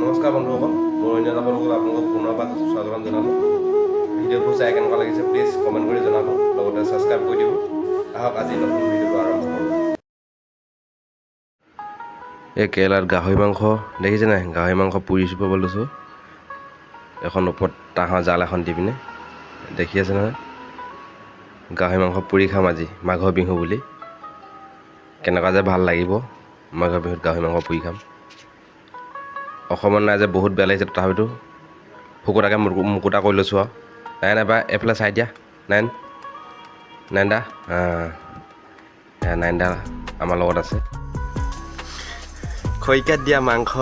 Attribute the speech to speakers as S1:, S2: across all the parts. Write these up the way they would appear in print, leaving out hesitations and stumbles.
S1: নমস্কাৰ বন্ধুসকল, মোৰ অন্য এটা বন্ধুসকল আপোনালোকক পুনৰবাৰ স্বাগতম জনালোঁ। ভিডিঅ'বোৰ চাই কেনেকুৱা লাগিছে প্লিজ কমেণ্ট কৰি জনাব, লগতে ছাবস্ক্ৰাইব কৰি দিব। আহক আজি নতুন ভিডিঅ'টো আৰম্ভ কৰোঁ। এই কেৰেলাত গাহৰি মাংস দেখিছে নাই? গাহৰি মাংস পুৰি চুপাব লৈছোঁ এখন ওপৰত তাঁহৰ জাল এখন দি পিনে, দেখি আছে নহয়? গাহৰি মাংস পুৰি খাম আজি মাঘৰ বিহু বুলি। কেনেকুৱা যে ভাল লাগিব মাঘৰ বিহুত গাহৰি মাংস পুৰি খাম। অসমত নাই যে বহুত বেয়া লাগিছে, তথাপিতো শুকুতাকৈ মুকুতা কৰি লৈছোঁ আৰু। নাই নাইবা এইফালে চাই দিয়া নাইন দা নাইন দা আমাৰ লগত আছে। খৰিকাত দিয়া মাংস,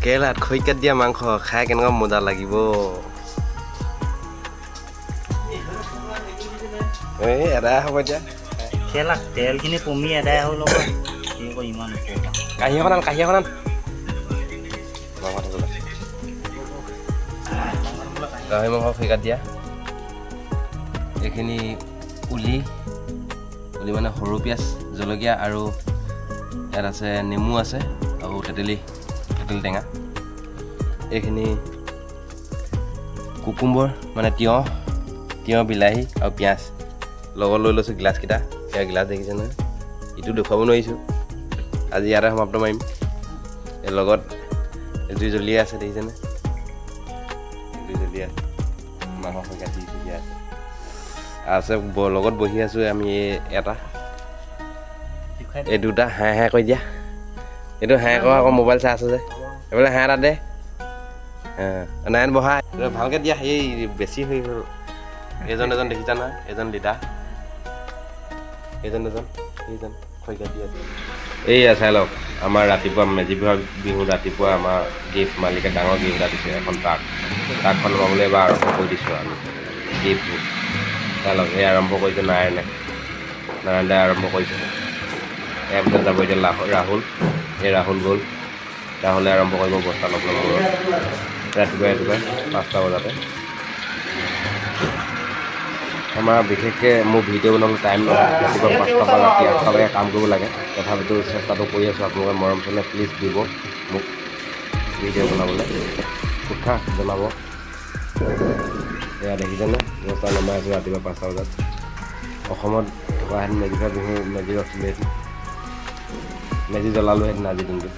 S1: কেৰেলাত খৰিকাত দিয়া মাংস খাই কেনেকুৱা মজা লাগিব। এই এদাই হ'ব এতিয়া।
S2: তেলখিনি কমি এদাই হ'ল নহয়। ইমান
S1: কাঁহী এখন আন গাহৰি মাংস খৰিকাত দিয়া। এইখিনি উলি মানে সৰু পিঁয়াজ, জলকীয়া আৰু ইয়াত আছে নেমু আছে আৰু তেতেলী টেঙা। এইখিনি কুকুম্বৰ মানে তিয়ঁহ, বিলাহী আৰু পিঁয়াজ লগত লৈ লৈছোঁ। গিলাচকেইটা সেয়া গিলাচ দেখিছে নহয়? ইটো দেখুৱাব নোৱাৰিছোঁ, আজি ইয়াতে সমাপ্ত মাৰিম। এই লগত জুই জ্বলিয়ে আছে দেখিছেনে? জুই জ্বলি আছে, মাংস খৰিকাত দি দিয়া আছে লগত বহি আছোঁ আমি। এই দুটা হাঁহ কৰি দিয়া। এইটো হাঁহ কৰা আকৌ মোবাইল চাই আছোঁ যে, এইফালে হাঁহ এটা দে। নাইন বহা ভালকৈ দিয়া। এই বেছি হৈ গ'ল। এজন দেখিছা নহয়? এজন লিডাৰ, এইজন খৰিকাত দি আছে। এইয়া চাই লওক, আমাৰ ৰাতিপুৱা মেজি বিহু ৰাতিপুৱা আমাৰ গিফ্ট মালিকে ডাঙৰ গিফ্ট এটা দিছে, এখন ট্ৰাকখন লগাবলৈ এবাৰ আৰম্ভ কৰি দিছোঁ আমি গিফ্টবোৰ। চাই লওক, এই আৰম্ভ কৰিছে নাৰায়ণ দাই আৰম্ভ কৰিছে। ইয়াৰ পিছত যাব এতিয়া ৰাহুল। এই ৰাহুল গ'ল, ৰাহুলে আৰম্ভ কৰিব বস্তা অলপ ৰাতিপুৱাই 5টা বজাতে। আমাৰ বিশেষকৈ মোৰ ভিডিঅ' বনাবলৈ টাইম নহয়, ৰাতিপুৱা 5টাৰ পৰা ৰাতি 8টালৈকে কাম কৰিব লাগে। তথাপিতো চেষ্টাটো কৰি আছোঁ। আপোনালোকে মৰম চলে প্লিজ দিব মোক ভিডিঅ' বনাবলৈ উৎসাহ জনাব। এয়া দেখিছেনে? বস্তা নমাই আছোঁ ৰাতিপুৱা 5টা বজাত। অসমত থকাহেঁতেন মেজি ৰখিলোহেঁতেন, মেজি জ্বলালোহেঁতেন আজিৰ দিনটো।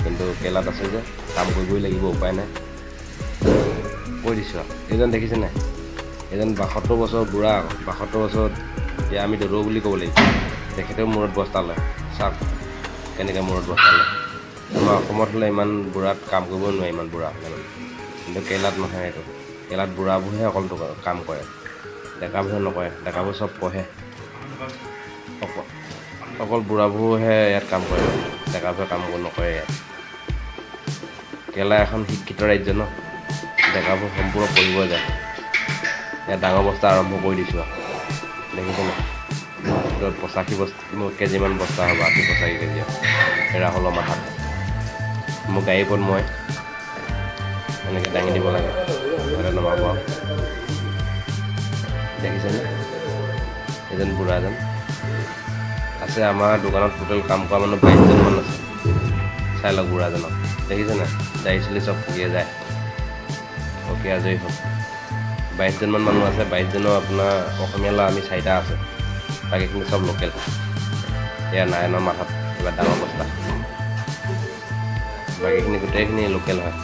S1: কিন্তু কেৰেলাত আছে যে কাম কৰিবই লাগিব, উপায় নাই। কৈ দিছোঁ আৰু। এইজন দেখিছে নাই? এইজন 72 বছৰ বুঢ়া। 72 বছৰত এতিয়া আমি দৌৰ বুলি ক'ব লাগিব। তেখেতেও মূৰত বস্তা লয়। চাওক কেনেকৈ মূৰত বস্তা লয়। আমাৰ অসমত হ'লে ইমান বুঢ়াত কাম কৰিব নোৱাৰে, ইমান বুঢ়া হ'লে মানে। কিন্তু কেৰেলাত নহয় এইটো। কেৰেলাত বুঢ়াবোৰহে অকল কাম কৰে, ডেকাবোৰে নকৰে। ডেকাবোৰ চব পঢ়ে, অকল বুঢ়াবোৰহে ইয়াত কাম কৰে, ডেকাবোৰে কাম নকৰে ইয়াত। কেৰেলা এখন শিক্ষিত ৰাজ্য ন, ডেকাবোৰ সম্পূৰ্ণ পঢ়িব যায়। ইয়াত ডাঙৰ বস্তা আৰম্ভ কৰি দিছোঁ আৰু দেখিছেনে? 85 কেজিমান বস্তা হ'ব, 85 কেজি ৰাহুলৰ মাথাত। মোৰ গাড়ীৰ ওপৰত মই এনেকৈ দাঙি দিব লাগে, নহ'লে নমাব আৰু। দেখিছেনে? এজন বুঢ়াজন আছে। আমাৰ দোকানত টোটেল কাম কৰা মানুহ 22জনমান আছে। চাই লওক বুঢ়াজনক, দেখিছেনে? দাঢ়ি চুলি চব পকিয়ে যায়, পকি আজৰি হ'ল। 22জনমান মানুহ আছে। 22জনৰ আপোনাৰ অসমীয়া ল'ৰা আমি 4টা আছে, বাকীখিনি চব লোকেল। এয়া নাৰায়ণৰ মাথাত কিবা ডাঙৰ বস্তা, বাকীখিনি গোটেইখিনি লোকেল হয়।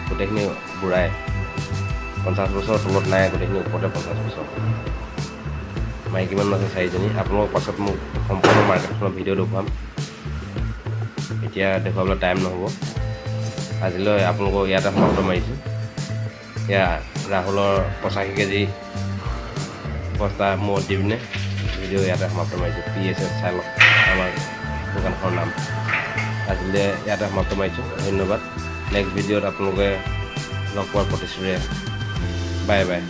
S1: গোটেইখিনি বুঢ়াই, 50 বছৰৰ তলত নাই, গোটেইখিনি ওপৰতে 50 বছৰ। মাইকী মানুহ আছে 4জনী। আপোনালোকৰ পাছত মোক সম্পূৰ্ণ মাৰ্কেটখনৰ ভিডিঅ' দেখুৱাম, এতিয়া দেখুৱাবলৈ টাইম নহ'ব। আজিলৈ আপোনালোকক ইয়াতে সমাপ্ত মাৰিছোঁ। এয়া ৰাহুলৰ 85 কেজি বস্তা মূৰত দি পিনে ভিডিঅ' ইয়াতে সমাপ্ত মাৰিছোঁ। PSS চাই লওক আমাৰ দোকানখনৰ নাম। আজিলৈ ইয়াতে সমাপ্ত মাৰিছোঁ। ধন্যবাদ। নেক্সট ভিডিঅ'ত আপোনালোকে লগ পোৱাৰ প্ৰতিশ্ৰুতিৰে বাই বাই।